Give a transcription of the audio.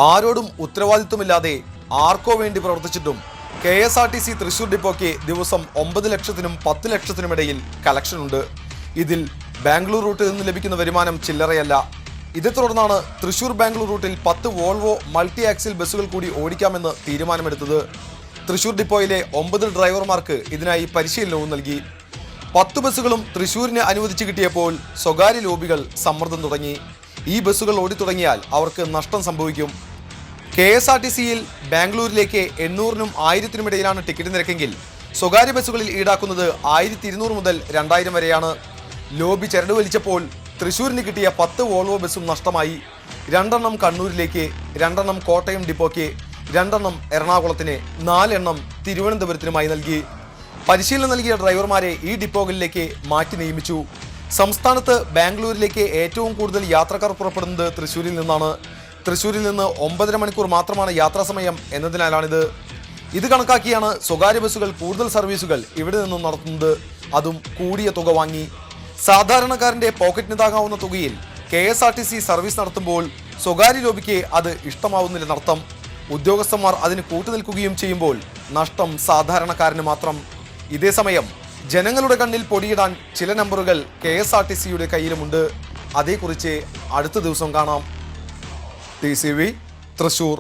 ആരോടും ഉത്തരവാദിത്വമില്ലാതെ ആർക്കോ വേണ്ടി പ്രവർത്തിച്ചിട്ടും KSRTC തൃശൂർ ഡിപ്പോയ്ക്ക് ദിവസം 9 ലക്ഷത്തിനും 10 ലക്ഷത്തിനും ഇടയിൽ കളക്ഷൻ ഉണ്ട്. ഇതിൽ ബാംഗ്ലൂർ റൂട്ടിൽ നിന്ന് ലഭിക്കുന്ന വരുമാനം ചില്ലറയല്ല. ഇതേ തുടർന്നാണ് തൃശൂർ ബാംഗ്ലൂർ റൂട്ടിൽ 10 വോൾവോ മൾട്ടി ആക്സിൽ ബസ്സുകൾ കൂടി ഓടിക്കാമെന്ന് തീരുമാനമെടുത്തത്. തൃശൂർ ഡിപ്പോയിലെ 9 ഡ്രൈവർമാർക്ക് ഇതിനായി പരിശീലനവും നൽകി. 10 ബസ്സുകളും തൃശൂരിന് അനുവദിച്ചു കിട്ടിയപ്പോൾ സ്വകാര്യ ലോബികൾ സമ്മർദ്ദം തുടങ്ങി. ഈ ബസ്സുകൾ ഓടിത്തുടങ്ങിയാൽ അവർക്ക് നഷ്ടം സംഭവിക്കും. KSRTCയിൽ ബാംഗ്ലൂരിലേക്ക് 800-നും 1000-നും ഇടയിലാണ് ടിക്കറ്റ് നിരക്കെങ്കിൽ സ്വകാര്യ ബസ്സുകളിൽ ഈടാക്കുന്നത് 1200 മുതൽ 2000 വരെയാണ്. ലോബി ചരട് വലിച്ചപ്പോൾ തൃശൂരിന് കിട്ടിയ 10 വോൾവോ ബസ്സും നഷ്ടമായി. 2 എണ്ണം കണ്ണൂരിലേക്ക്, 2 എണ്ണം കോട്ടയം ഡിപ്പോയ്ക്ക്, 2 എണ്ണം എറണാകുളത്തിന്, 4 എണ്ണം തിരുവനന്തപുരത്തിനുമായി നൽകി. പരിശീലനം നൽകിയ ഡ്രൈവർമാരെ ഈ ഡിപ്പോകളിലേക്ക് മാറ്റി നിയമിച്ചു. സംസ്ഥാനത്ത് ബാംഗ്ലൂരിലേക്ക് ഏറ്റവും കൂടുതൽ യാത്രക്കാർ പുറപ്പെടുന്നത് തൃശ്ശൂരിൽ നിന്നാണ്. തൃശ്ശൂരിൽ നിന്ന് 9.5 മണിക്കൂർ മാത്രമാണ് യാത്രാസമയം എന്നതിനാലാണിത്. ഇത് കണക്കാക്കിയാണ് സ്വകാര്യ ബസ്സുകൾ കൂടുതൽ സർവീസുകൾ ഇവിടെ നിന്നും നടത്തുന്നത്, അതും കൂടിയ തുക വാങ്ങി. സാധാരണക്കാരന്റെ പോക്കറ്റിന് താങ്ങാവുന്ന തുകയിൽ KSRTC സർവീസ് നടത്തുമ്പോൾ സ്വകാര്യ ലോബിക്ക് അത് ഇഷ്ടമാവുന്നില്ലെന്നർത്ഥം. ഉദ്യോഗസ്ഥന്മാർ അതിന് കൂട്ടുനിൽക്കുകയും ചെയ്യുമ്പോൾ നഷ്ടം സാധാരണക്കാരന് മാത്രം. ഇതേസമയം ജനങ്ങളുടെ കണ്ണിൽ പൊടിയിടാൻ ചില നമ്പറുകൾ KSRTCയുടെ കയ്യിലുമുണ്ട്. അതേക്കുറിച്ച് അടുത്ത ദിവസം കാണാം. TCV തൃശൂർ.